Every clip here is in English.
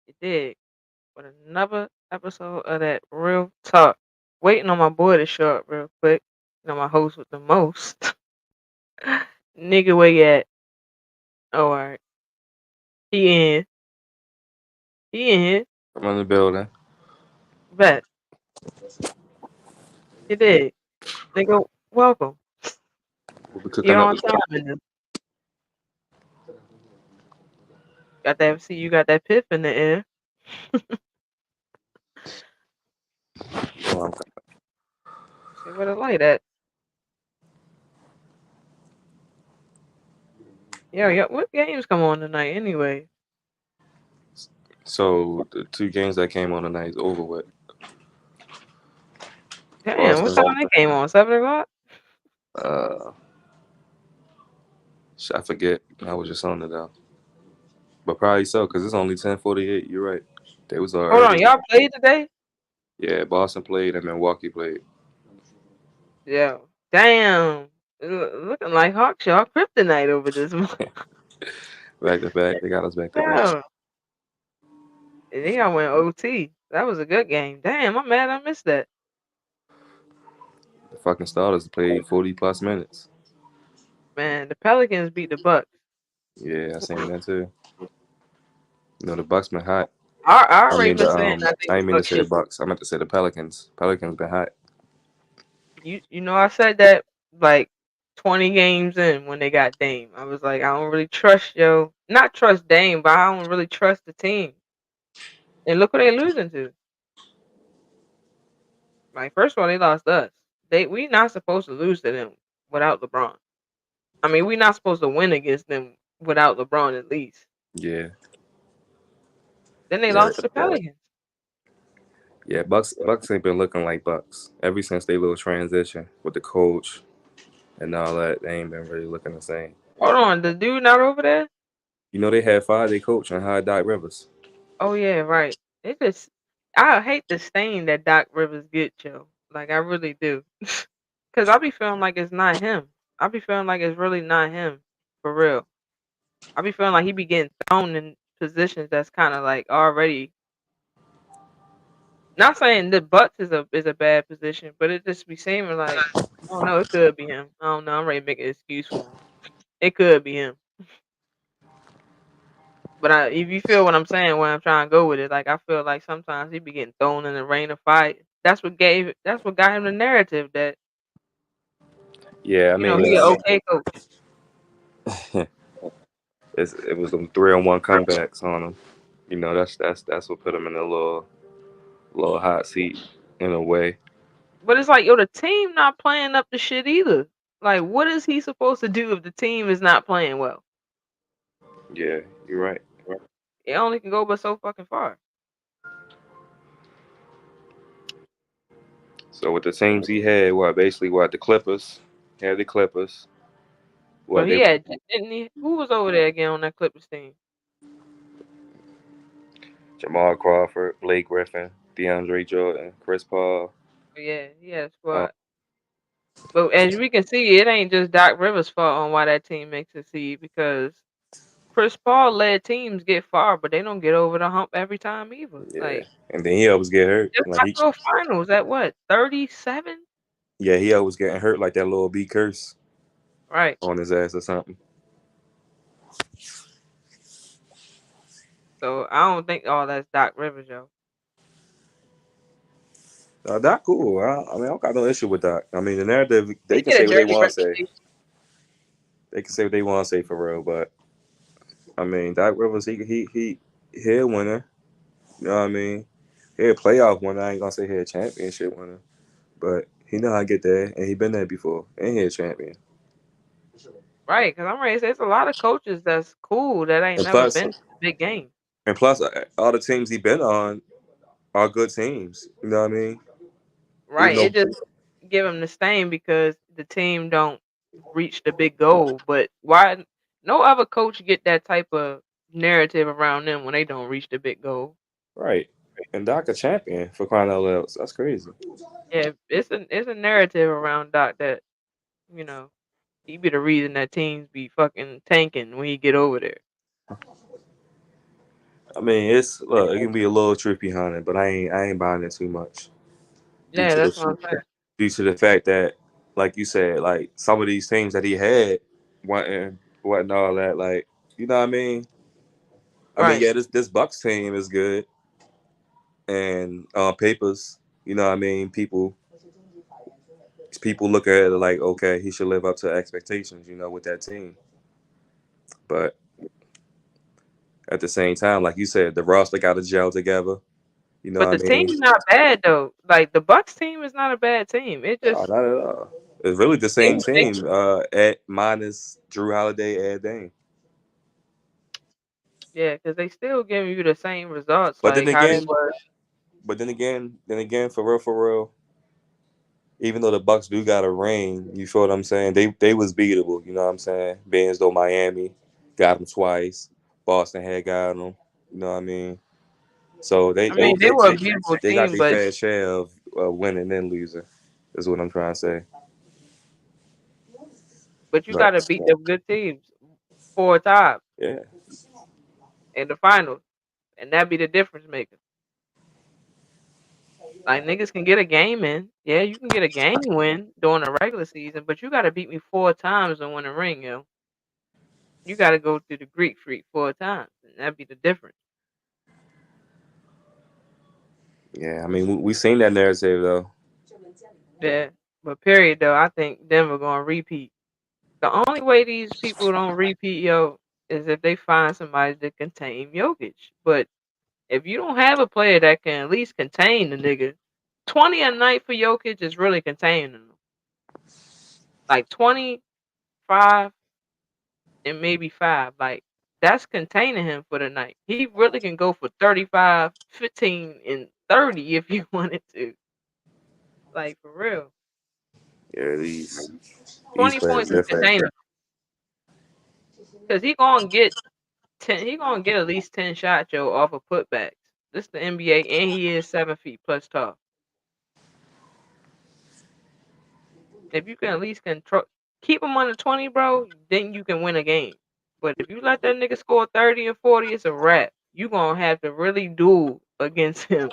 You dig? With another episode of that real talk. Waiting on my boy to show up real quick. You know, my host with the most. Nigga, where you at? Oh, alright. He in. He in here. I'm in the building. Bet. You dig? Nigga, welcome. We'll be You're cooking up on this. time in this. Got that, see, you got that piff in the air. Um, See where the light at? Yo, what games come on tonight anyway? So the two games that came on tonight is over with. Damn, what Boston. time they came on? 7 o'clock? Uh, I forget. I was just on it though. But probably so, because it's only 10:48. You're right. They was Hold on, early. y'all played today? Yeah, Boston played and Milwaukee played. Yeah. Damn. Looking like Hawks, y'all kryptonite over this month. Back to back. They got us back to back. Yeah. And then y'all went OT. That was a good game. Damn, I'm mad I missed that. The fucking starters played 40 plus minutes. Man, the Pelicans beat the Bucks. Yeah, I seen that too. You know the Bucks been hot. I I already mean the been saying I think I the ain't mean to Bucks say the should. Bucks. I meant to say the Pelicans. Pelicans been hot. You know I said that like 20 games in when they got Dame. I was like, I don't really trust not trust Dame, but I don't really trust the team. And look what they losing to. Like first of all, they lost us. We not supposed to lose to them without LeBron. I mean, we not supposed to win against them without LeBron at least. Yeah. Then they Yeah. lost to the Pelicans. Yeah, Bucks ain't been looking like Bucks ever since they little transition with the coach and all that. They ain't been really looking the same. Hold on, the dude not over there? You know they had fired their coach and hired Doc Rivers. Oh yeah, right. It just I hate the stain that Doc Rivers get, yo. Like I really do. Cause I be feeling like it's not him. I be feeling like it's really not him. For real. I be feeling like he be getting thrown in positions that's kinda like already not saying the Bucks is a bad position, but it just be seeming like I don't know, it could be him. I don't know, I'm ready to make an excuse for him. It could be him. But if you feel what I'm saying, where I'm trying to go with it, like I feel like sometimes he be getting thrown in the rain of fire. That's what got him the narrative that Yeah, I mean he an okay coach. it was them 3-on-1 comebacks on him. You know that's what put him in a little hot seat in a way. But it's like, yo, the team not playing up the shit either. Like, what is he supposed to do if the team is not playing well? Yeah, you're right. It only can go but so fucking far. So with the teams he had, basically the Clippers, he had the Clippers. But What he they had, didn't he? Who was over there again on that Clippers team? Jamal Crawford, Blake Griffin, DeAndre Jordan, Chris Paul. Oh, yeah, he had a Uh, squad. But as we can see, it ain't just Doc Rivers' fault on why that team makes it seed because Chris Paul led teams get far, but they don't get over the hump every time either. yeah, Like, and then he always get hurt. just Like got to a finals at what, 37? he always getting hurt like that little B curse Right. on his ass or something. So I don't think all that's Doc Rivers, yo. That cool. I mean, I don't got no issue with that. I mean, the narrative they He can get a say what they dirty want to say. reputation. They can say what they want to say for real, but I mean, Doc Rivers, he a winner. You know what I mean? He a playoff winner. I ain't gonna say he a championship winner, but he know how to get there, and he been there before, and he a champion. Right, because I'm ready to say it's a lot of coaches that's cool that ain't And never plus, been to a big game. all the teams he been on are good teams. You know what I mean? Even Right. though It just give him the stain because the team don't reach the big goal. But why no other coach get that type of narrative around them when they don't reach the big goal? right, and Doc a champion for crying out loud. That's crazy. Yeah, it's a narrative around Doc that, you know, he be the reason that teams be fucking tanking when he get over there. I mean, it can be a little truth behind it, but I ain't buying it too much due Yeah, to that's what the I'm saying. due to the fact that, like you said, like some of these teams that he had, wasn't all that. Like, you know what I mean? I mean, Right. yeah, this Bucks team is good, and papers, you know what I mean? People look at it like, okay, he should live up to expectations, with that team. But at the same time, like you said, the roster got to gel together. You know But what the I mean? team's not bad though. Like the Bucks team is not a bad team. It No, just not at all. It's really the they same they team, at minus Drew Holiday, Ed Dane. yeah, because they still giving you the same results But then like how they again, were. for real, even though the Bucks do got a ring, you feel what I'm saying? They was beatable. You know what I'm saying? Being as though Miami got them twice, Boston had got them. You know what I mean? So they I they mean, they they, were a they, beautiful they got team, their but fair share of winning and losing. Is what I'm trying to say. you got But to beat them good teams 4 times yeah, in the finals, and that be the difference maker. Like niggas can get a game in. Yeah, you can get a game win during the regular season, but you got to beat me 4 times and win a ring, yo. You got to go through the Greek freak 4 times, and that be the difference. yeah. I mean, we seen that narrative though. Yeah, but period though, I think Denver gonna repeat. The only way these people don't repeat, yo, is if they find somebody to contain Jokic. But if you don't have a player that can at least contain the nigga, 20 a night for Jokic is really containing him. Like 25 and maybe 5. Like that's containing him for the night. He really can go for 35, 15, and 30 if you wanted to. Like for real. Yeah, these 20 players points is different. containing. Cause he gonna get 10. He gonna get at least 10 shots, yo, off of putbacks. This the NBA, and he is 7 feet plus tall. If you can at least control, keep him under 20, bro, then you can win a game. But if you let that nigga score 30 and 40, it's a wrap. You gonna have to really duel against him.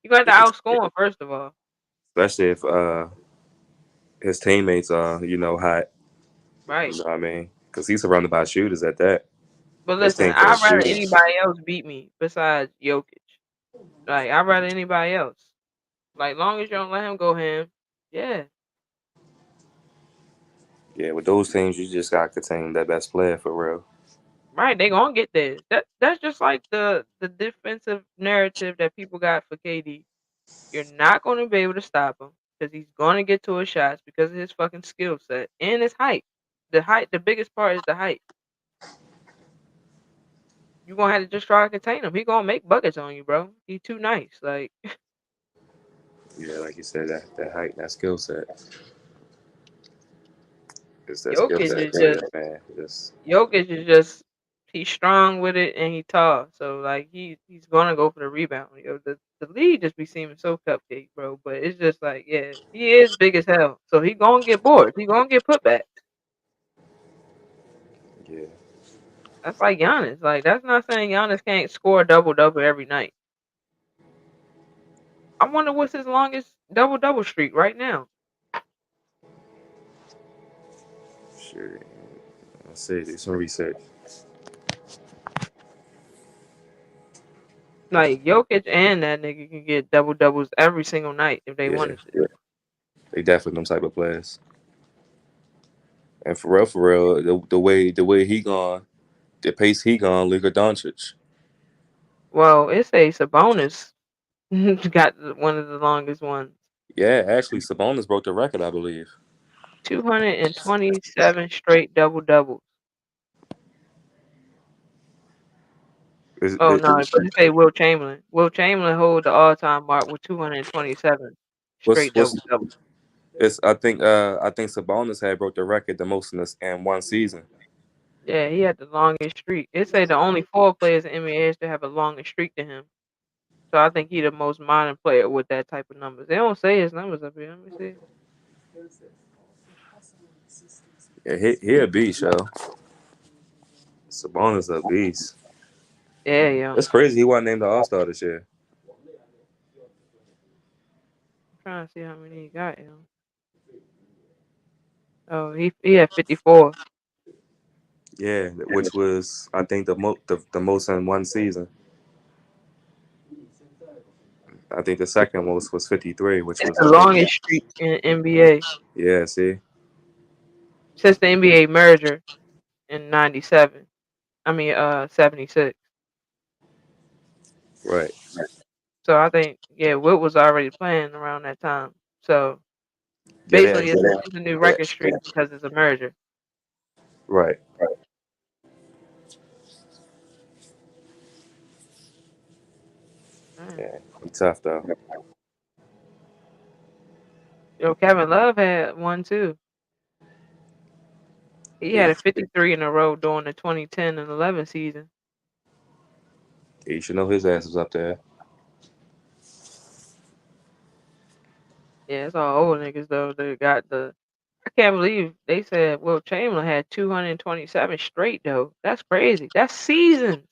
You got to outscore him first of all, Especially if his teammates are hot. right? You know what I mean? Because he's surrounded by shooters at that. But His listen, team full I'd of rather shooters. anybody else beat me besides Jokic. Like I'd rather anybody else. Like long as you don't let him go ham, yeah. Yeah, with those teams, you just got to contain that best player for real. Right, they gonna get there. That's just like the defensive narrative that people got for KD. You're not gonna be able to stop him because he's gonna get to his shots because of his fucking skill set and his height. The biggest part is the height. You gonna have to just try to contain him. He gonna make buckets on you, bro. He too nice. Like Yeah, like you said, that height, that skill set. It's that skill Jokic set is right just there, man. Just Jokic is just he's strong with it and he tall. So like he's gonna go for the rebound. Yo, the league just be seeming so cupcake, bro. But it's just like, yeah, he is big as hell. So he gonna get bored. He gonna get put back. yeah, That's like Giannis. Like that's not saying Giannis can't score a double double every night. I wonder what's his longest double double streak right now. sure. Let's see, do some research. Like Jokic and that nigga can get double doubles every single night if they Yeah, wanted to. they definitely them type of players. And for real, the way he gone, the pace he gone, Luka Doncic. Well, it's a Sabonis got one of the longest ones. Yeah, actually, Sabonis broke the record, I believe. 227 straight double doubles. Is, Oh no, is, but you say Will Chamberlain. Will Chamberlain hold the all time mark with 227 straight what's double doubles. it's I think Sabonis had broke the record the most in one season. Yeah, he had the longest streak. It say the only 4 players in NBA to have a longer streak than him. So I think he the most modern player with that type of numbers. They don't say his numbers up here. Let me see. Yeah, he a beast, yo. Sabonis a beast. Yeah, yo. It's crazy. He wasn't named the All Star this year. I'm trying to see how many he got, yo. Oh, he had 54. Yeah, which was I think the most in one season. I think the second most was 53, which It's was the longest streak in NBA yeah. See, since the NBA merger in '97. I mean, '76. right. So I think, yeah, Wilt was already playing around that time. So Yeah, they basically, actually it's a new yeah, record streak because it's a merger. right. Mm. Yeah, he tough though. Yo, Kevin Love had one too. He Yeah, had a 53 in a row during the 2010 and 11 season. you should know his ass was up there. Yeah, it's all old niggas though. They got the. I can't believe they said Wilt Chamberlain had 227 straight though. That's crazy. That's seasons.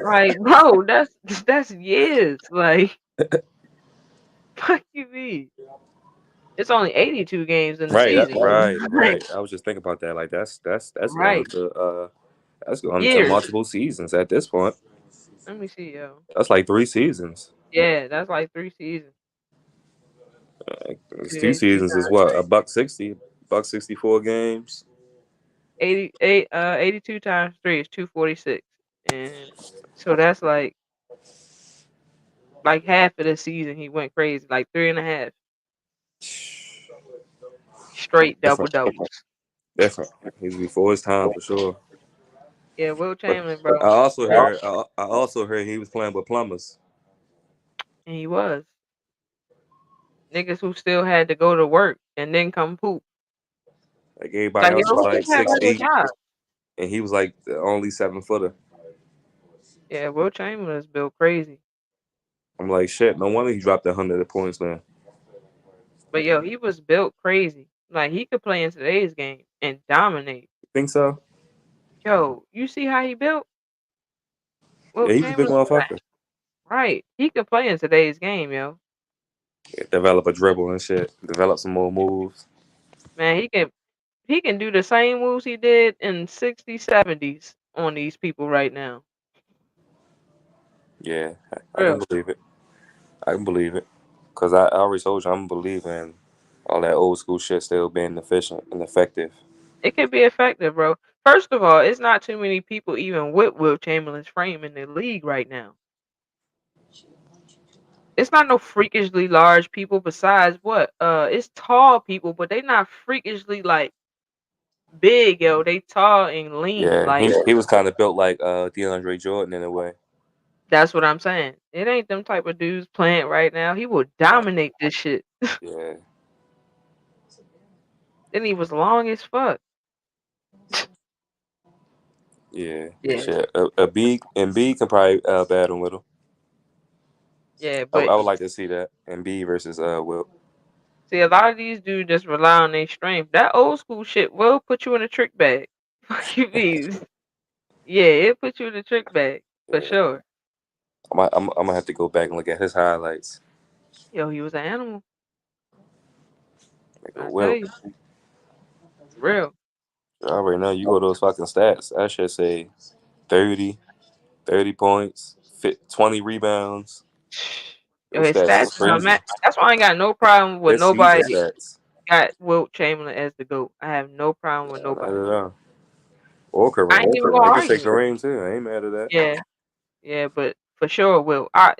Like, bro, that's years. Like, fuck you mean? It's only 82 games in the Right, season. Like, right. I was just thinking about that. Like that's going right. to that's going to Years. multiple seasons at this point. Let me see, yo. That's like 3 seasons. Yeah, that's like 3 seasons. It's See, two they two seasons is times what three. buck 64 games. 82 times three is 246, and so that's like half of the season he went crazy, like three and a half straight double Different, doubles. different. He's before his time for sure. Yeah, Will But Chamberlain, bro, I also heard he was playing with plumbers. and he was niggas who still had to go to work and then come poop. Like everybody Like, yo, else was who like just have regular 6'8", jobs? and he was like the only 7 footer. Yeah, Will Chamberlain is built crazy, I'm like shit. No wonder he dropped 100 points, man. but yo, he was built crazy. Like, he could play in today's game and dominate. You think so? Yo, you see how he built? Will Yeah, he was a big Chamberlain, motherfucker. right? He could play in today's game, yo. Yeah, develop a dribble and shit. Develop some more moves. Man, he can do the same moves he did in '60s, '70s on these people right now. Yeah, I can Real. believe it. I can believe it. Cause I already told you I'm a believer in all that old school shit still being efficient and effective. It could be effective, bro. First of all, it's not too many people even with Will Chamberlain's frame in the league right now. It's not no freakishly large people besides what? It's tall people, but they not freakishly like big, yo. They tall and lean. Yeah, Like, he was kind of built like DeAndre Jordan in a way. that's what I'm saying. It ain't them type of dudes playing right now. He will Nah, dominate this shit. yeah, Then he was long as fuck. yeah, Yeah. shit. A B and B can probably battle with him. Yeah, but I would like to see that and B versus Will. see, a lot of these dudes just rely on their strength. That old school shit will put you in a trick bag. Fuck you mean? Yeah, it put you in a trick bag for Yeah, sure. I'm gonna have to go back and look at his highlights. Yo, he was an animal. Like, I tell Will, you, real. I already know you go to those fucking stats. I should say 30, 30 points, 20 rebounds. Yo, Those his stats stats is are crazy. That's why I ain't got no problem with His season nobody stats. got Wilt Chamberlain as the GOAT. I have no problem with Not at nobody. all. Or I ain't Kareem. even gonna I can say argue. Kareem too. I ain't mad at that. Yeah, yeah, but for sure, Wilt. I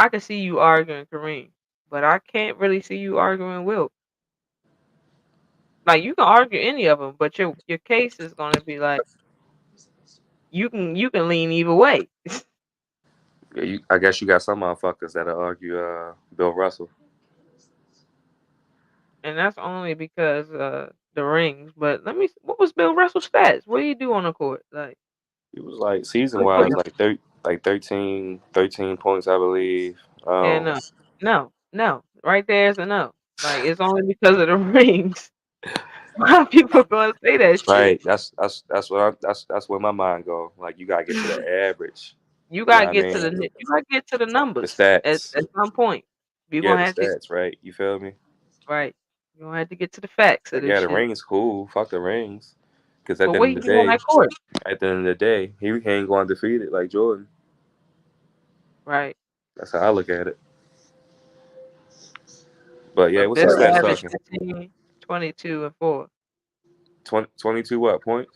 can see you arguing Kareem, but I can't really see you arguing Wilt. Like, you can argue any of them, but your case is gonna be like you can lean either way, Yeah, I guess you got some motherfuckers that'll argue Bill Russell. and that's only because the rings. But what was Bill Russell's stats? What did he do on the court? Like, He was like season what wise, was- like 13 points, I believe. yeah, no, right there's a no. Like, it's only because of the rings. Why people gonna say that shit? Right. That's what that's where my mind go. Like you gotta get to the average. You You know gotta what I get to mean? you gotta get to the The numbers stats. at some point. You're Yeah, gonna the have to stats, right? You feel me? right. You're gonna have to get to the facts of Like this yeah, the shit. ring's cool. Fuck the rings. Because at But the what end he of the do on day, that court? he ain't going undefeated like Jordan. Right. That's how I look at it. But yeah, But what's the Bill stats averaged talking? 15, 22, and 4. 22 what points?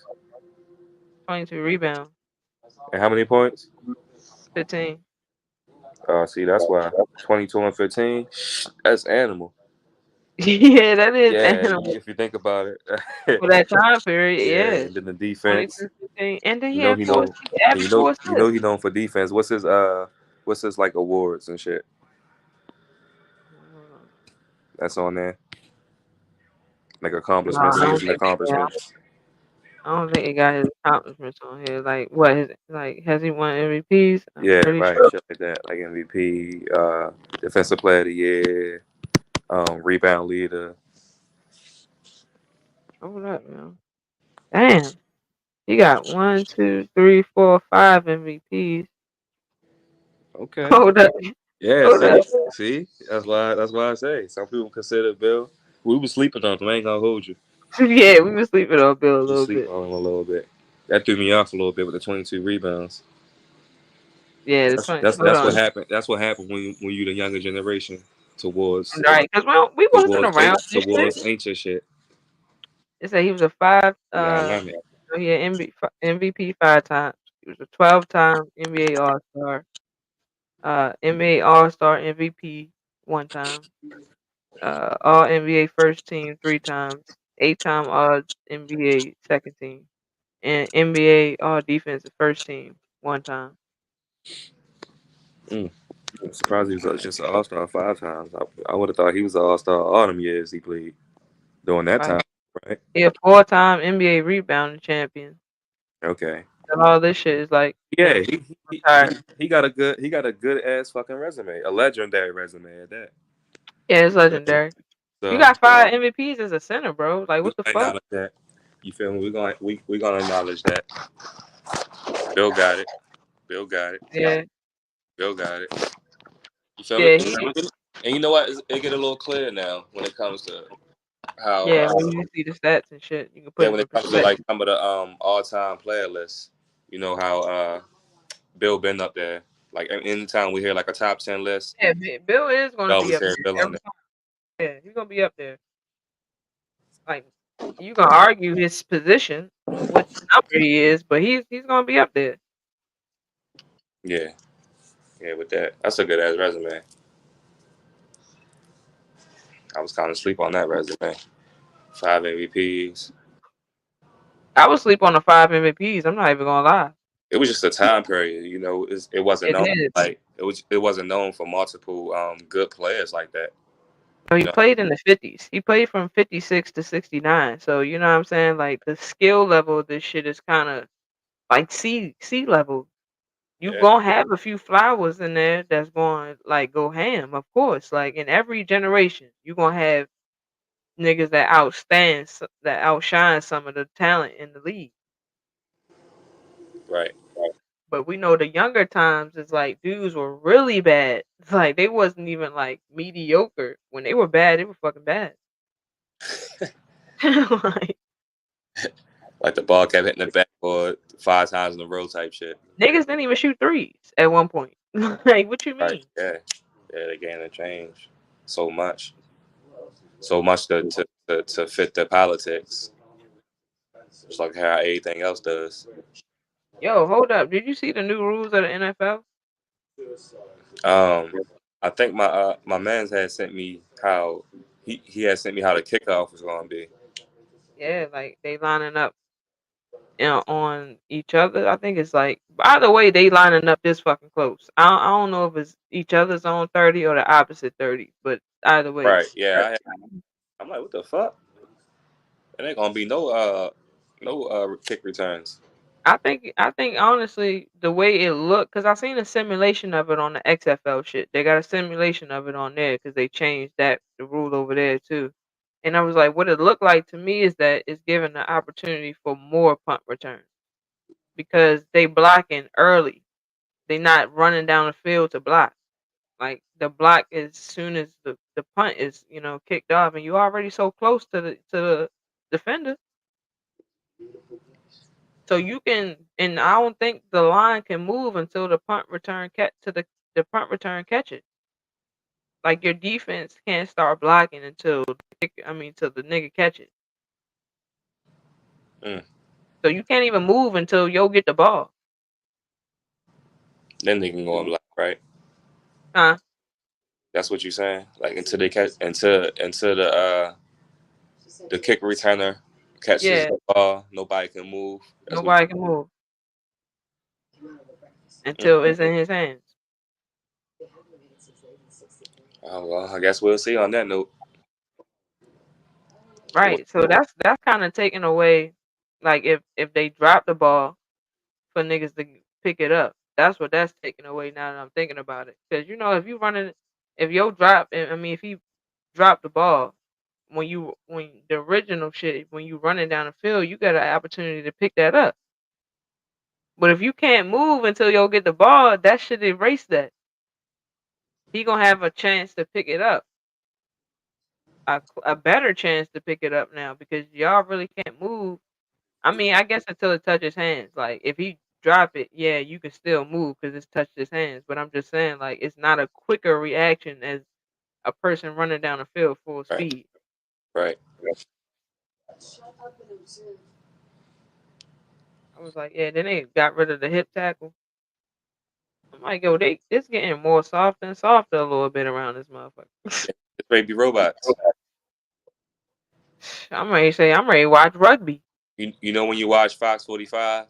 22 rebounds, And how many points? 15. See, that's why 22 and 15. That's animal. Yeah, that is Yeah, animal. if you think about it. For that time period, Yeah, yeah. and then the defense. 22, 15. And then You he know had he four know, he averaged 4 you know assists. he known for defense. What's his like awards and shit? Hold on. That's on there. Like No, accomplishments, I don't season think yeah, accomplishments. I don't think he got his accomplishments on here. Like what his like has he won MVPs? I'm Yeah, pretty right. sure. Shit like that. Like MVP, defensive player of the year, rebound leader. Hold up, man. Damn. He got 1, 2, 3, 4, 5 MVPs. Okay. Hold up. Yeah, Hold up. see? That's why I say. Some people consider Bill. We was sleeping on him, I ain't gonna hold you. Yeah, we were sleeping on Bill a We was little sleeping bit. on him a little bit. That threw me off a little bit with the 22 rebounds. Yeah, the That's 20. that's Hold that's what on. happened. That's what happened when you the younger generation towards Right, because we wasn't around this shit. towards ancient shit. They said he was a five. Yeah, I learned it. Oh yeah, MVP 5 times. He was a 12-time NBA All Star. NBA All Star MVP 1 time. All NBA First Team 3 times. 8-time All NBA Second Team. And NBA All Defensive First Team 1 time. Mm. I'm surprised he was just an all star 5 times. I would have thought he was an all star all them years he played during that Right. time, right? He a 4-time NBA rebounding champion. Okay. And all this shit is like Yeah, him. Retired. he got a good ass fucking resume, a legendary resume at that. Yeah, it's legendary. You So got 5 MVPs as a center, bro. Like we what the gonna fuck? acknowledge that. You feel me? We gonna acknowledge that. Bill got it. Bill got it. Yeah. Bill got it. You feel me? Yeah, he And you know what? It get a little clear now when it comes to how yeah, when you see the stats and shit, you can put yeah, him when in it comes to like perspective. some of the all time player lists. You know how Bill been up there. Like anytime we hear like a top 10 list, Yeah, Bill is we gonna be always up hear Bill there on every there. time. Yeah, he's gonna be up there. Like you can argue his position, what number he is, but he's gonna be up there. Yeah, yeah. With that, that's a good ass resume. I was kind of asleep on that resume. 5 MVPs. I would sleep on the 5 MVPs. I'm not even gonna lie. It was just a time period, it wasn't It known is. like it wasn't known for multiple good players like that. So You he know, played in the 50s. He played from 56 to 69. So you know what I'm saying? Like the skill level of this shit is kind of like sea level. You yeah, gonna have a few flowers in there that's going like go ham, of course. Like in every generation, you gonna have niggas that that outshine some of the talent in the league. right, But we know the younger times is like dudes were really bad. It's like they wasn't even like mediocre. When they were bad, they were fucking bad. Like like the ball kept hitting the backboard 5 times in a row type shit. niggas didn't even shoot threes at one point. Like what you Right, mean? yeah, yeah. The game had changed so much, so much to fit the politics, just like how everything else does. Yo, hold up. Did you see the new rules of the NFL? Um, I think my man's had sent me how he had sent me how the kickoff was going to be. Yeah, like they lining up on each other. I think it's like by the way they lining up this fucking close. I don't know if it's each other's own 30 or the opposite 30, but either way. Right? Yeah. I'm like, what the fuck? There ain't gonna be no kick returns. I think honestly the way it looked, cause I seen a simulation of it on the XFL shit. They got a simulation of it on there because they changed the rule over there too. And I was like, what it looked like to me is that it's giving the opportunity for more punt returns because they blocking early. They not running down the field to block. Like the block as soon as the punt is, kicked off and you already so close to the defender. So you can, and I don't think the line can move until the punt return catch to the punt return catch it. Like your defense can't start blocking until till the nigga catch it. Mm. So you can't even move until yo get the ball. Then they can go and block, right? Huh? That's what you're saying. Like until they catch, until the kick returner catches Yeah, the ball, nobody can move. That's what. nobody can move Mm. until it's in his hands. Oh, well, I guess we'll see on that note. Right. So that's kind of taking away, like if they drop the ball for niggas to pick it up, that's what that's taking away. Now that I'm thinking about it, because if you running, if yo drop, if he drop the ball when the original shit when you running down the field, you got an opportunity to pick that up. But if you can't move until yo get the ball, that should erase that. He gonna have a chance to pick it up, a better chance to pick it up now because y'all really can't move. I guess until it touches hands. Like if he drop it, yeah, you can still move because it's touched his hands. But I'm just saying, like it's not a quicker reaction as a person running down the field full Right. speed. Right. I was like, yeah. Then they got rid of the hip tackle. I'm like, yo, it's getting more soft and softer a little bit around this motherfucker. It's baby robots. I'm ready to watch rugby. You know when you watch Fox 45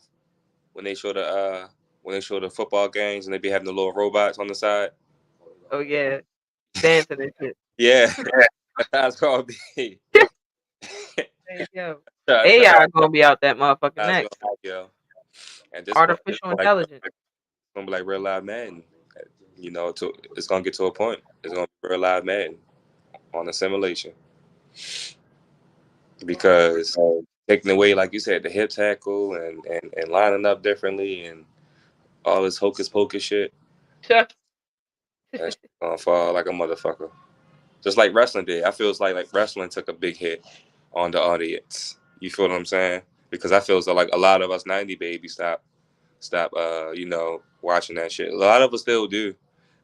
when they show the football games and they be having the little robots on the side. Oh yeah, dancing and shit. Yeah, that's gonna be. Hey, yo, That's AI gonna be out that motherfucker gonna next. be, yo. At this point, it's Artificial like intelligence. gonna be like real live Madden. It's gonna get to a point. It's gonna be real live Madden on a simulation because taking away, like you said, the hip tackle and lining up differently and all this hocus pocus shit. That shit gonna fall like a motherfucker. Just like wrestling did. I feel like wrestling took a big hit on the audience. You feel what I'm saying? Because I feel like a lot of us 90 babies stop watching that shit. A lot of us still do,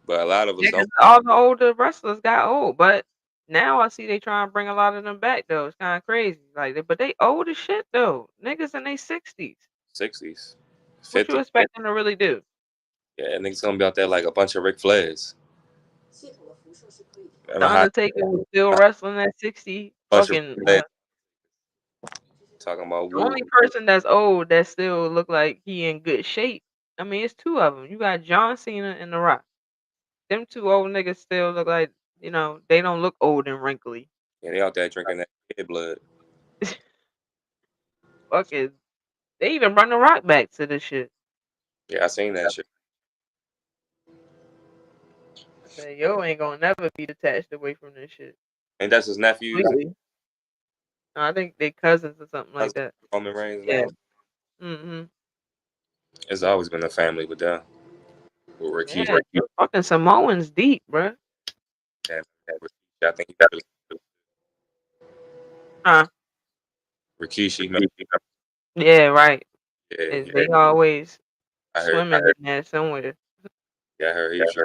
but a lot of us Yeah, don't. 'cause all the older wrestlers got old, but now I see they trying to bring a lot of them back though. It's kind of crazy, but they old as shit though. Niggas in their 60s. 60s, What you 50s. expect them to really do? Yeah, niggas gonna be out there like a bunch of Ric Flairs. The Remember how Undertaker was still wrestling at 60. a bunch of Fucking Ric Flairs talking about the woo. only person that's old that still look like he in good shape. It's two of them. You got John Cena and The Rock. Them two old niggas still look like they don't look old and wrinkly. Yeah, they out there drinking that kid blood. Fucking, they even run The Rock back to this shit. Yeah, I seen that shit. I said, yo ain't gonna never be detached away from this shit. And that's his nephew. Completely. I think they cousins or something like that. Roman Reigns Yeah. now. Mm-hmm. It's always been a family with them. With Rikishi. Yeah, the fucking Samoans deep, bruh. Yeah, I think he really Huh? Rikishi. Yeah, right. Yeah, They always I heard. swimming in there somewhere. Yeah, I heard he was.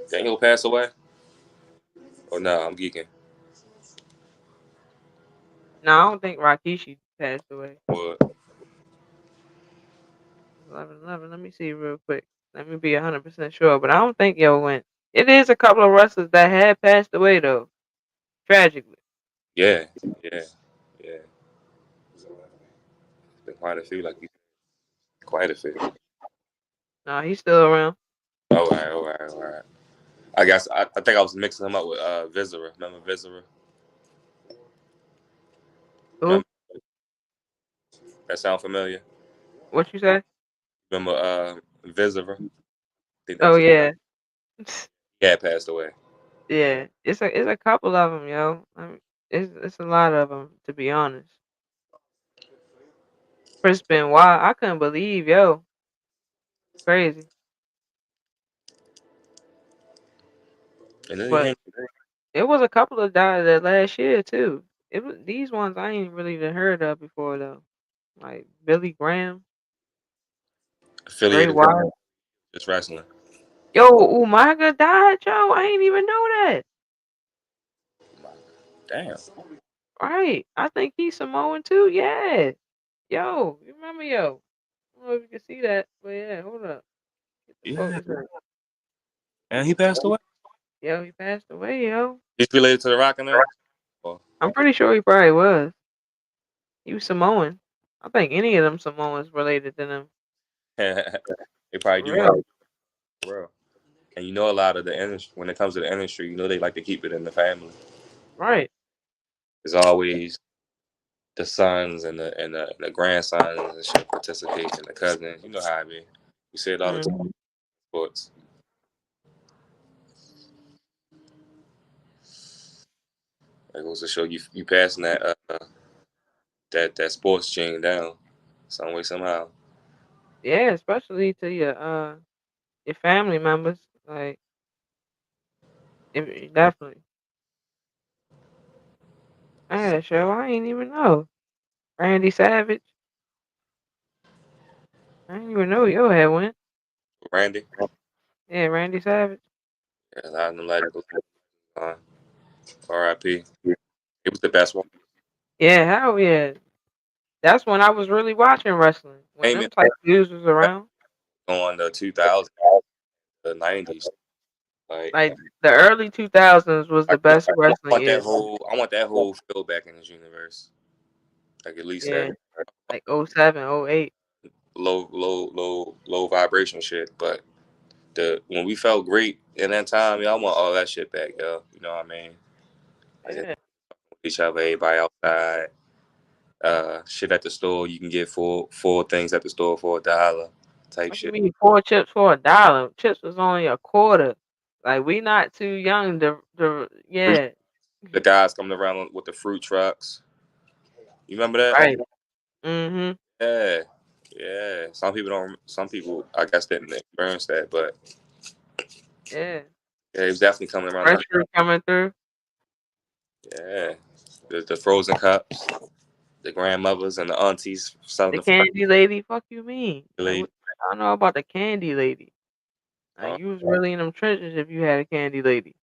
Daniel pass away? Oh no, I'm geeking. No, I don't think Rakishi passed away. What? 11-11. Let me see real quick. Let me be 100% sure, but I don't think yo went. It is a couple of wrestlers that had passed away though, tragically. Yeah, yeah, yeah. Been quite a few, like you said. Quite a few. No, he's still around. All right. I think I was mixing him up with Viscera. Remember Viscera? Who? Remember? That sound familiar? What you say? Remember Viscera? I think that Oh was yeah. he had passed away. Yeah, it's a couple of them, yo. I mean, it's a lot of them, to be honest. Chris Benoit, I couldn't believe, yo, crazy. And then he But hang. it was a couple of died that last year too. It was these ones I ain't really even heard of before though. Like Billy Graham, Bray Affiliated with Wyatt. just wrestling. Yo, Umaga died, yo. I ain't even know that. Damn. Right. I think he's Samoan too. Yeah. Yo, you remember yo? I don't know if you can see that, but yeah, hold up. Get the Yeah. focus on. And he passed away. Yo, he passed away, yo. He's related to the Rock and them. Well, I'm pretty sure he probably was. He was Samoan. I think any of them Samoans related to them. they probably For do have real. a world. And you know, a lot of the industry, when it comes to the industry, you know, they like to keep it in the family. Right. There's always the sons and the grandsons and shit participate, and the cousins. You know how it be. You say it all the time Mhm. in sports. It goes to show you passing that sports chain down some way somehow. Yeah, especially to your family members. Like definitely. Yeah, sure. I ain't even know. Randy Savage. I didn't even know your head went. Randy, Yeah, Randy Savage. yeah, a lot of them let it go. R.I.P. He was the best one. Yeah, hell yeah. That's when I was really watching wrestling. When Amen. them type dudes was around. On the 2000s, the 90s. Like Like the early 2000s was I the best wrestling want that years. whole feel back in this universe. Like at least Yeah, that like '07, '08. low vibration shit. But the when we felt great in that time, y'all want all that shit back, yo. You know what I mean? Like just Yeah. each other, everybody outside. Shit at the store, you can get four things at the store for $1 type What you shit. mean 4 chips for $1? Chips was only a quarter. Like we not too young to yeah. The guys coming around with the fruit trucks. You remember that? Right. Mhm. Yeah, yeah. Some people don't. Some people, I guess, didn't experience that, but Yeah. yeah, he was definitely coming around. Fresh fruit coming through. Yeah, the frozen cups, the grandmothers and the aunties selling The the frozen candy lady, fuck you mean? Like lady. what I don't know about the candy lady. Like you was really in them trenches if you had a candy lady.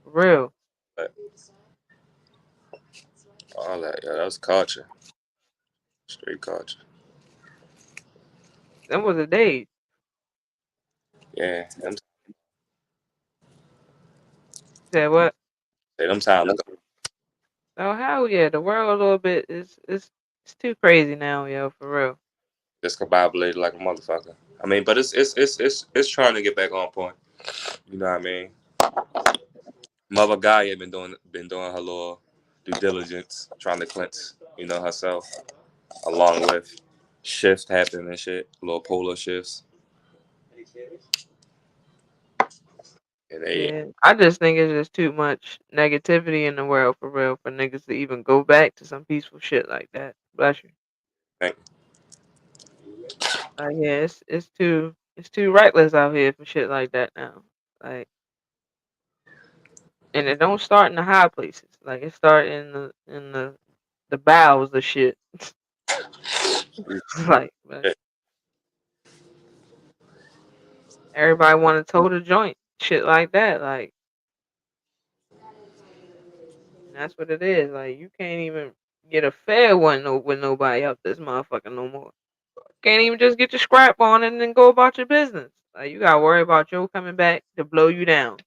For real. But all that, yeah, that was culture, straight culture. Them was the days. Yeah, Said what? them times go Oh hell yeah, the world a little bit is it's too crazy now, yo, for real. discombobulated like a motherfucker. I mean, but it's trying to get back on point. You know what I mean? Mother Gaia been doing her little due diligence, trying to cleanse, herself, along with shifts happening and shit, little polar shifts, and they Yeah. I just think it's just too much negativity in the world for real for niggas to even go back to some peaceful shit like that. Bless you. think Yeah, it's too reckless out here for shit like that now. Like and it don't start in the high places. Like it start in the bowels of shit. Like but everybody want to toe the joint, shit like that. Like and that's what it is. Like you can't even get a fair one with nobody out this motherfucker no more. Can't even just get your scrap on and then go about your business. Like you gotta worry about Joe coming back to blow you down.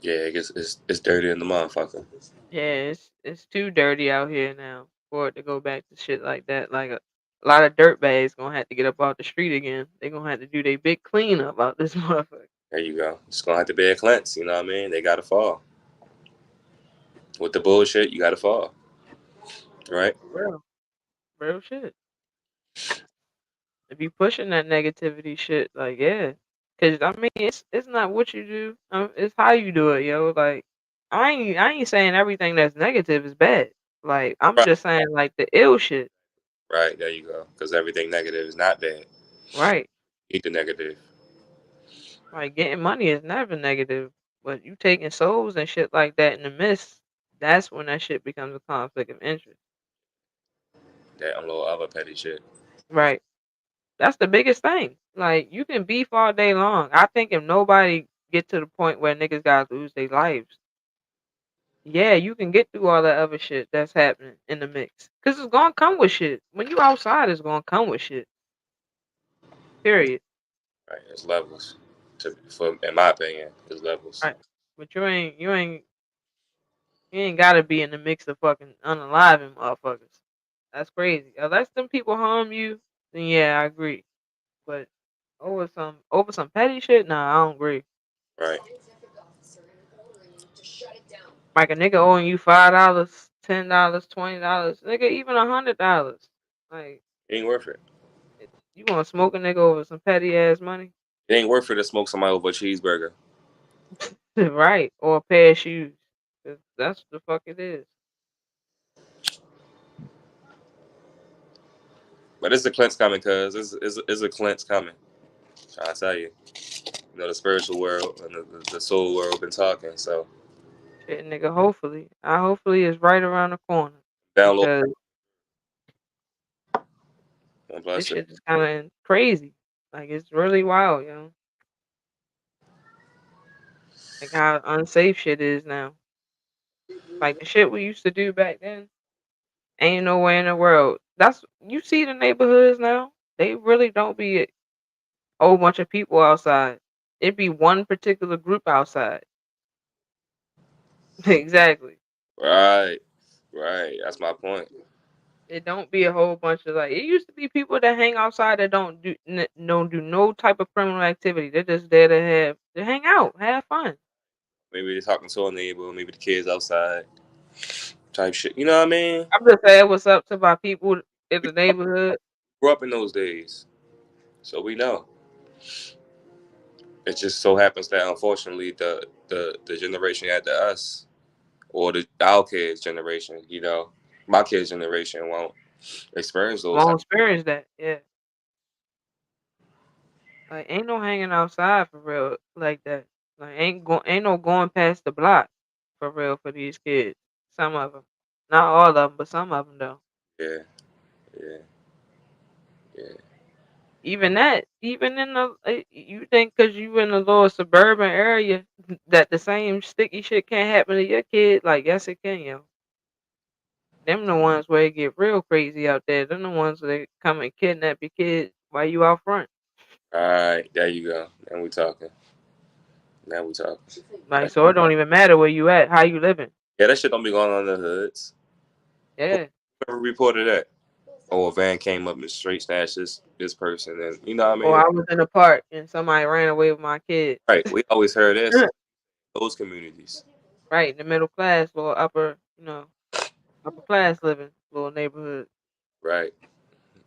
yeah, it's dirty in the motherfucker. Yeah, it's too dirty out here now for it to go back to shit like that. Like a lot of dirt bags gonna have to get up off the street again. They gonna have to do their big cleanup out this motherfucker. There you go. It's gonna have to be a cleanse. You know what I mean? They gotta fall with the bullshit. You gotta fall, right? Real, real shit. If you pushing that negativity shit, like yeah. Cause I mean, it's not what you do, it's how you do it, yo. Like, I ain't saying everything that's negative is bad. Like, I'm Right, just saying like the ill shit. right. There you go. Because everything negative is not bad. Right. Eat the negative. Like getting money is never negative, but you taking souls and shit like that in the midst, that's when that shit becomes a conflict of interest. That and little other petty shit. Right. That's the biggest thing. Like you can beef all day long. I think if nobody get to the point where niggas gotta lose their lives, yeah, you can get through all that other shit that's happening in the mix. Cause it's gonna come with shit. When you outside, it's gonna come with shit. Period. Right. There's levels. In my opinion, there's levels. Right. But you ain't gotta be in the mix of fucking unaliving motherfuckers. That's crazy. Unless them people harm you, then yeah, I agree. But over some petty shit, nah, I don't agree. Right. Like a nigga owing you $5, $10, $20, nigga, even $100. Like It ain't worth it. you gonna smoke a nigga over some petty ass money? It ain't worth it to smoke somebody over a cheeseburger. Right. Or a pair of shoes. 'Cause that's what the fuck it is. But it's a cleanse coming, cuz. It's a cleanse coming. Trying to tell you. You know, the spiritual world and the soul world been talking. So, Shit, nigga, hopefully it's right around the corner. download. Because this Bless it. shit is kinda crazy. Like it's really wild, yo. Like how unsafe shit is now. Like the shit we used to do back then, ain't nowhere in the world. That's you see the neighborhoods now. They really don't be a whole bunch of people outside. It be one particular group outside. Exactly. Right. Right. That's my point. It don't be a whole bunch of like. It used to be people that hang outside that don't do no type of criminal activity. They're just there to hang out, have fun. Maybe they're talking to a neighbor, maybe the kids outside type shit. You know what I mean? I'm just saying what's up to my people in the neighborhood. Grew up in those days. So we know. It just so happens that unfortunately the generation after us or our kids generation, you know, my kids generation won't experience those type. Won't experience that. Yeah. Like ain't no hanging outside for real like that. Like ain't no going past the block for real for these kids. Some of them, not all of them, but some of them though. Yeah, yeah, yeah. Even that, even in the you think because you in a little suburban area that the same sticky shit can't happen to your kid? Like yes, it can, yo. Them the ones where it get real crazy out there. Them the ones that come and kidnap your kid while you out front. All right, there you go. Now we talking. Now we talking. Like That, so, it don't even matter where you at, how you living. yeah, that shit don't be going on in the hoods. Yeah. Whoever reported that? Oh, a van came up and straight snatched this person, and you know what I Or mean? I was in the park and somebody ran away with my kid. Right. We always heard this. Those communities. Right, in the middle class, little upper class living, little neighborhood. Right.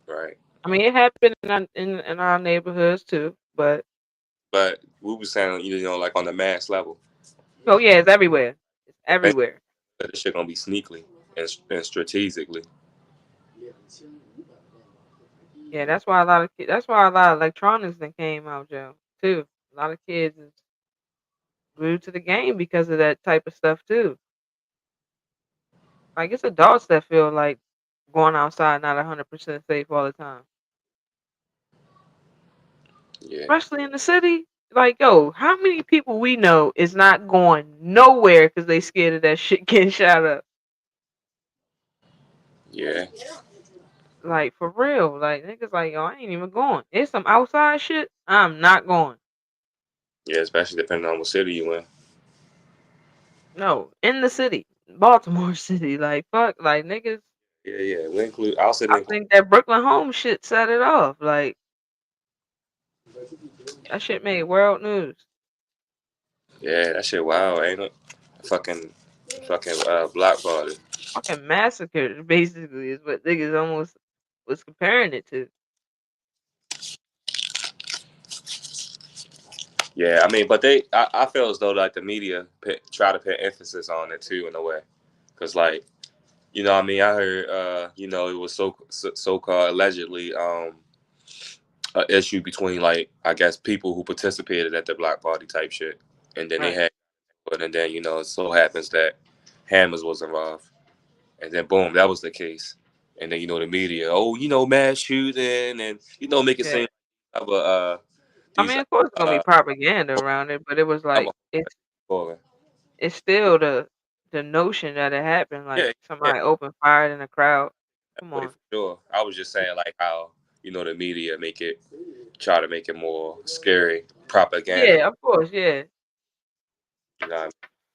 Right. I mean, it happened in our neighborhoods too, but But we was saying, you know, like on the mass level, oh yeah, it's everywhere. It's that everywhere. this shit gonna be sneakily and strategically. Yeah, that's why a lot of electronics then came out, Joe. Too. A lot of kids is glued to the game because of that type of stuff too. Like it's adults that feel like going outside not 100% safe all the time, Yeah. especially in the city. Like, yo, how many people we know is not going nowhere because they scared of that shit getting shot up? Yeah. Like for real, like niggas like yo, I ain't even going. It's some outside shit. I'm not going. Yeah. Especially depending on what city you in. No, in the city, Baltimore City. Like fuck, like niggas. Yeah. Yeah. We include. Our city I include. think that Brooklyn home shit set it off. Like that shit made world news. Yeah. That shit. Wow. Ain't it? Fucking. Fucking block party. Fucking massacre, basically, is what niggas almost was comparing it to. Yeah, I mean, but I feel as though like the media try to put emphasis on it too in a way, because like I mean, I heard it was so called allegedly an issue between like I guess people who participated at the block party type shit, and then they Right. had, and then it so happens that Hammers was involved, and then boom, that was the case, and then the media, oh mass shooting, and make it Yeah. seem like I these mean, of course, it's gonna be uh propaganda around it, but it was I'm like a calling. it's still the notion that it happened. Like Yeah, yeah, somebody opened fire in the crowd. Come for on. sure. I was just saying like how the media try to make it more scary propaganda. Yeah, of course. Yeah. You know what I mean?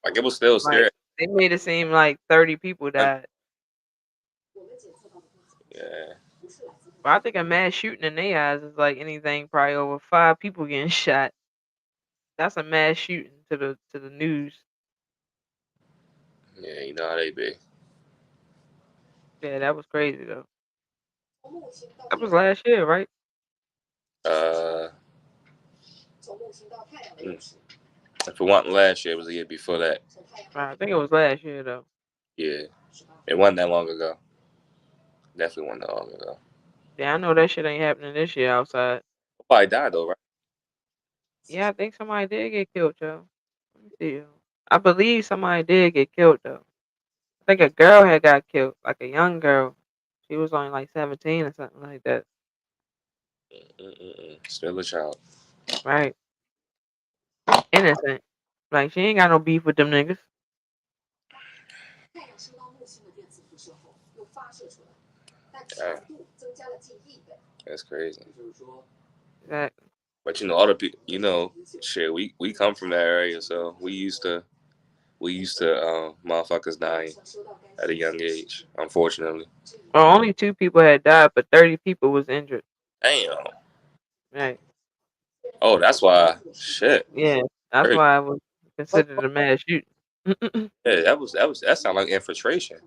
Like it was still Like scary. they made it seem like 30 people died. Yeah, But I think a mass shooting in their eyes is like anything probably over 5 people getting shot. That's a mass shooting to the news. yeah, you know how they be. Yeah, that was crazy though. That was last year, right? Uh, mm. If it wasn't last year, it was the year before that. I think it was last year though. Yeah, it wasn't that long ago. Definitely wasn't that long ago. Yeah, I know that shit ain't happening this year outside. Nobody died though, right? Yeah, I think somebody did get killed, Joe. Let me see. I believe somebody did get killed though. I think a girl had got killed, like a young girl. She was only like 17 or something like that. Mm-mm-mm. Still a child. Right. Innocent. Like she ain't got no beef with them niggas. Damn, that's crazy. That But other people, shit. We come from that area, so we used to motherfuckers dying at a young age. Unfortunately. well, only 2 people had died, but 30 people was injured. Damn. Right. Oh, that's why. Shit. Yeah. That's Crazy. why it was considered a mass shooting. Yeah, that sound like infiltration.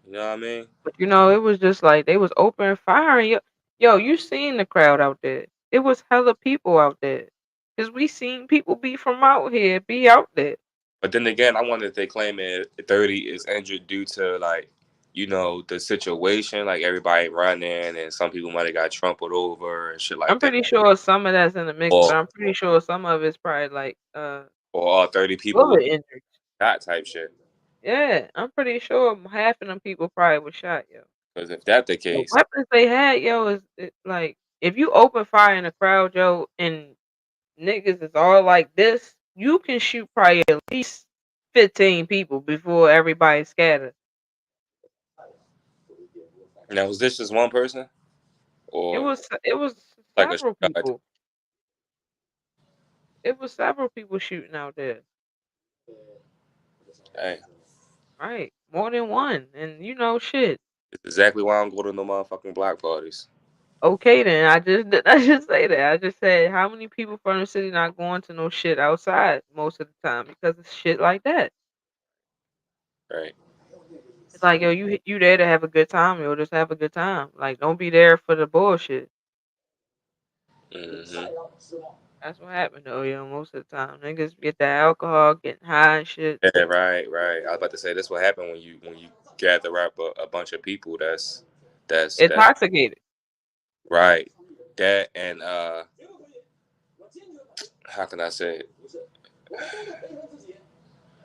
You know what I mean? But it was just like they was open firing. Yo, you seen the crowd out there. It was hella people out there. Cause we seen people be from out here be out there. But then again, I wonder if they claim it 30 is injured due to like, the situation, like everybody running and some people might have got trampled over and shit I'm like that. pretty sure some of that's in the mix, Or but I'm pretty sure some of it's probably like or all 30 people bullet were injuries. shot type shit. Yeah, I'm pretty sure half of them people probably was shot, yo. Because if that the The case, weapons they had, yo, is like if you open fire in a crowd, yo, and niggas is all like this, you can shoot probably at least 15 people before everybody scatters. now was this just one person or It was like a several shot? people. It was several people shooting out there. Hey, Right. More than one. And shit. it's exactly why I don't go to no motherfucking block parties. Okay then. I just say that. I just said how many people from the city not going to no shit outside most of the time because of shit like that. Right. It's like, yo, you there to have a good time, yo, just have a good time. Like don't be there for the bullshit. Hmm. That's what happened though, yo, most of the time. Niggas get the alcohol, getting high and shit. Yeah, right, right. I was about to say this what happened when you gather up a bunch of people that's Intoxicated. right. That and how can I say it?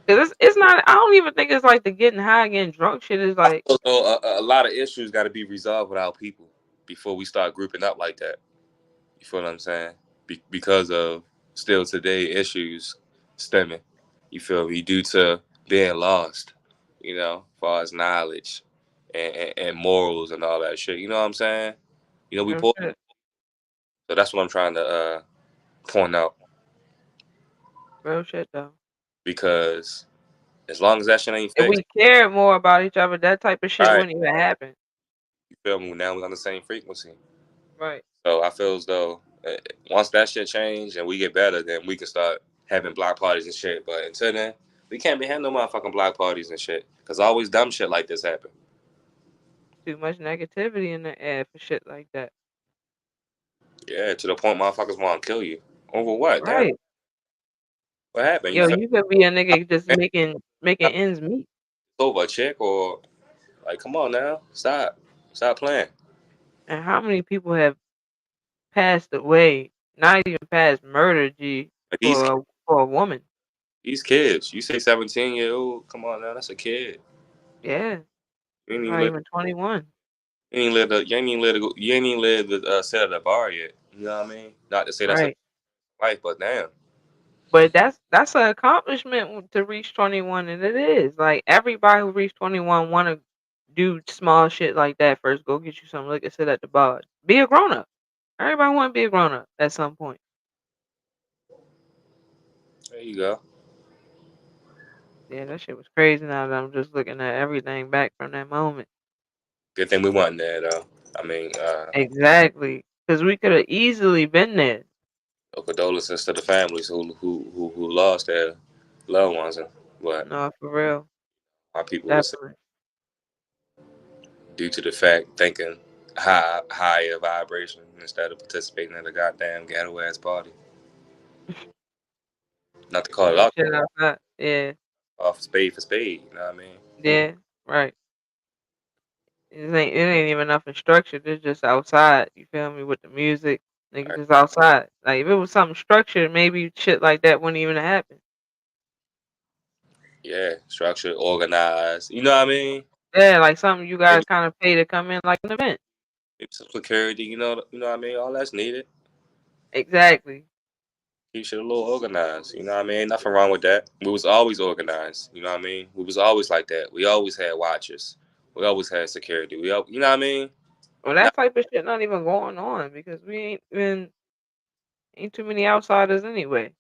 'Cause it's not I don't even think it's like the getting high, getting drunk shit is I like feel though a lot of issues got to be resolved without people before we start grouping up like that. You feel what I'm saying? Because of still today issues stemming. You feel me? Due to being lost, as far as knowledge and morals and all that shit. You know what I'm saying? We real pull. shit. So that's what I'm trying to point out Real shit though. because as long as that shit ain't If fixed, we cared more about each other, that type of shit right? wouldn't even happen. You feel me? Now we're on the same frequency. Right. So I feel as though once that shit change and we get better, then we can start having block parties and shit. But until then, we can't be having no motherfucking block parties and shit because always dumb shit like this happen. Too much negativity in the air for shit like that. Yeah, to the point motherfuckers want to kill you Over what? Damn, Right. what happened? You Yo, feel you could be a like nigga just making ends meet. over a chick or like, come on now, stop playing. And how many people have passed away, not even past murder, G, But for a woman? these kids, you say 17-year-old, come on now, that's a kid. Yeah, You ain't even not live, even 21. you ain't even live the set of the bar yet. You know what I mean? Not to say that's a Right. life, but damn. But that's an accomplishment to reach 21, and it is. Like everybody who reached 21 want to do small shit like that first. Go get you some liquor, sit at the bar. Be a grown up. Everybody want to be a grown up at some point. There you go. Yeah, that shit was crazy. Now that I'm just looking at everything back from that moment. Good thing we wasn't there though. I mean, Exactly, because we could have easily been there. condolences to the families who lost their loved ones, and what No, for real, my people would say definitely. due to the fact thinking higher vibration instead of participating in a goddamn ghetto ass party. Not to call it Doing out shit outside. Yeah, off spade for spade. You know what I mean? yeah, right. It ain't even nothing structured. It's just outside. You feel me with the music, niggas Like, just outside. Like if it was something structured, maybe shit like that wouldn't even happen. yeah, structured, organized. You know what I mean? Yeah, like something you Maybe, guys kind of pay to come in, like an event. maybe some security. You know what I mean? All that's needed. Exactly. Keep shit a little organized. You know what I mean? Nothing wrong with that. We was always organized. You know what I mean? We was always like that. We always had watchers. We always had security. You know what I mean? Well, Not that type of shit not even going on because we ain't too many outsiders anyway.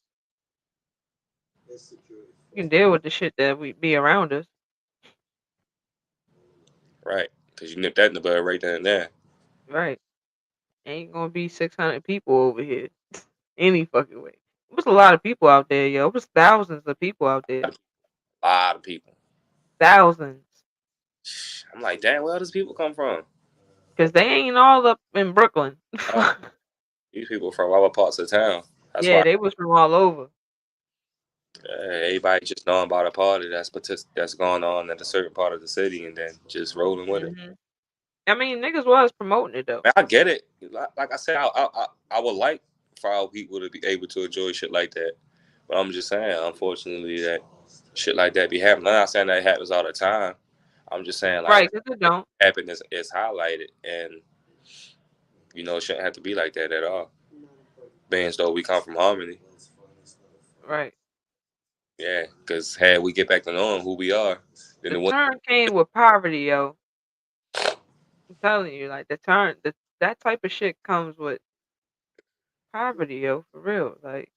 You can deal with the shit that we be around us. right, because you nipped that in the bud right then and there. Right. Ain't gonna be 600 people over here. Any fucking way. It was a lot of people out there, yo. It was thousands of people out there. A lot of people. Thousands. I'm like, damn, where all these people come from? Because they ain't all up in Brooklyn. Oh, these people from other parts of town. That's Yeah, why they was from all over. everybody just knowing about a party that's going on at a certain part of the city and then just rolling with it. Hmm. I mean, niggas was promoting it though. Man, I get it. Like I said, I would like for our people to be able to enjoy shit like that. But I'm just saying, unfortunately, that shit like that be happening. I'm not saying that it happens all the time. I'm just saying, like, Right, because it don't. happiness is highlighted, and it shouldn't have to be like that at all. Being as though we come from harmony, Right. yeah. Because had we get back to knowing who we are, then The the one, turn came with poverty, yo. I'm telling you, like that type of shit comes with poverty, yo, for real. Like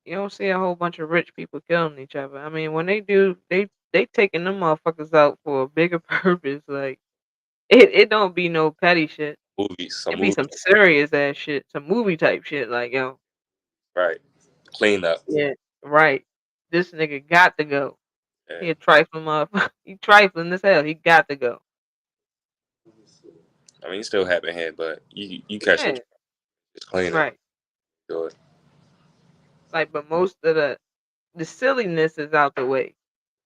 you don't see a whole bunch of rich people killing each other. I mean, when they do, they taking them motherfuckers out for a bigger purpose. Like it don't be no petty shit. movies, some It be movies, some serious ass shit, some movie type shit. Like yo, right? Clean up. yeah, right. This nigga got to go. Yeah. He a trifling motherfucker. He trifling as hell. He got to go. I mean, it still happen here, but you catch the Yeah, drift. It's cleaner. right. Do it. Like, but most of the silliness is out the way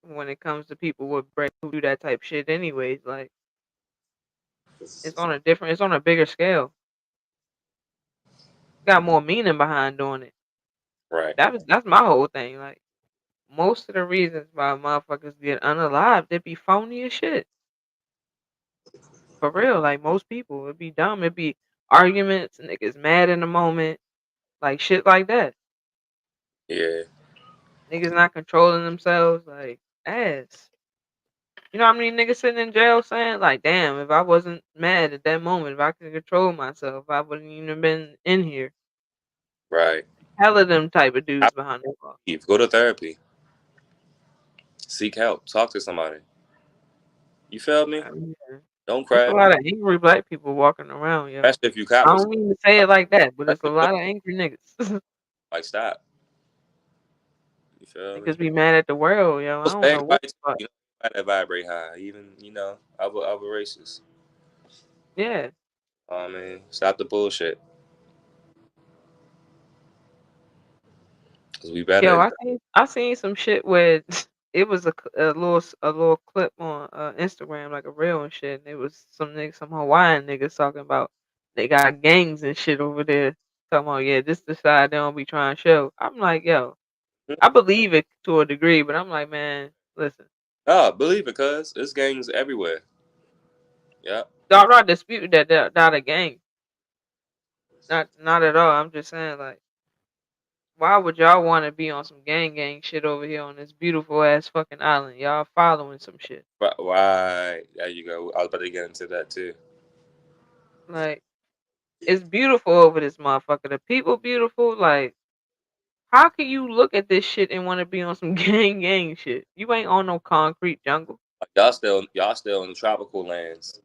when it comes to people with bread who do that type shit. Anyways, like it's on a bigger scale. Got more meaning behind doing it. Right. That's my whole thing. Like most of the reasons why motherfuckers get unalived, they be phony as shit. For real, like most people, it'd be dumb. It'd be arguments, niggas mad in the moment, like shit like that. Yeah. Niggas not controlling themselves, like ass. You know how many niggas sitting in jail saying, like, damn, if I wasn't mad at that moment, if I could control myself, I wouldn't even have been in here. Right. Hella them type of I dudes behind the bar. believe. Go to therapy. Seek help. Talk to somebody. You feel me? I mean, Don't it's a cry. lot of angry black people walking around, yo. Especially if you cop I with don't mean to say it like that, but it's a somebody. lot of angry niggas. Like, stop. You feel me? Niggas be mad at the world, yo. I Most don't know what everybody, the fuck. that vibrate high. Even other races. Yeah, I mean, stop the bullshit. Cause we better. Yo, I seen some shit where it was a little clip on Instagram, like a reel and shit, and it was some Hawaiian niggas talking about they got gangs and shit over there. Talking about, yeah, this the side they don't be trying to show. I'm like, yo, I believe it to a degree, but I'm like, man, listen, Oh, believe it, cuz it's gangs everywhere. Yeah. I'm not disputing that they're not a gang, not at all. I'm just saying, like, why would y'all want to be on some gang shit over here on this beautiful ass fucking island? Y'all following some shit. But why? There you go. I was about to get into that too. Like, it's beautiful over this motherfucker. The people beautiful. Like, how can you look at this shit and want to be on some gang shit? You ain't on no concrete jungle. Like, y'all still in the tropical lands.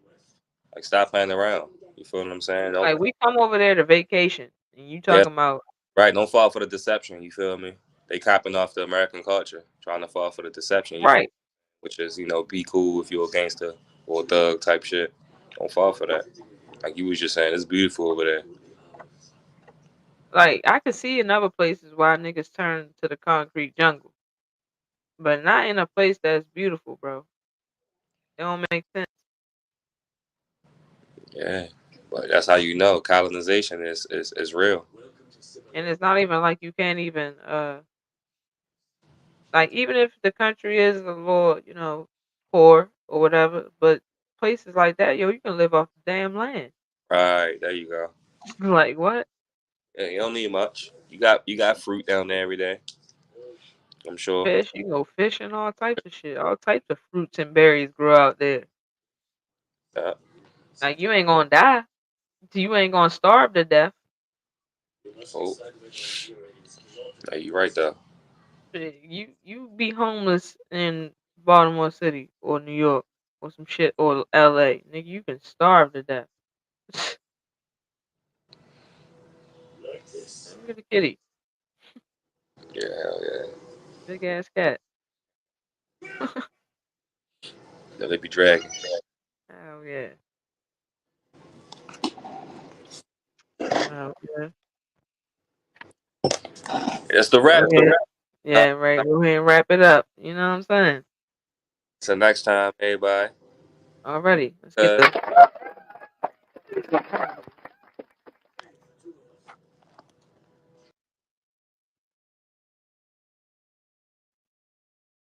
Like, stop playing around. You feel what I'm saying? Don't, Like, we come over there to vacation, and you yeah, talking about right. Don't fall for the deception. You feel me? They copping off the American culture, trying to fall for the deception. You feel, right. which is be cool if you're a gangster or a thug type shit. Don't fall for that. Like you was just saying, it's beautiful over there. Like, I can see in other places why niggas turn to the concrete jungle, but not in a place that's beautiful, bro. It don't make sense. Yeah, but that's how you know colonization is real. And it's not even like you can't even like, even if the country is a little, poor or whatever, but places like that, yo, you can live off the damn land. Right there, you go. Like, what? Yeah, you don't need much. You got fruit down there every day. I'm sure. Fish, you go fishing, all types of shit. All types of fruits and berries grow out there. Yeah. Like, you ain't gonna die. You ain't gonna starve to death. Oh, yeah, you right though. Shit, you be homeless in Baltimore City or New York or some shit or LA. Nigga, you can starve to death. Look at the kitty. Yeah, hell yeah. Big ass cat. Yeah, they be dragging. Hell yeah. Oh, yeah. It's the Go rap. The ahead. Yeah, rap. right. Go ahead and wrap it up. You know what I'm saying? Till next time, everybody. Alrighty. Let's get Uh, the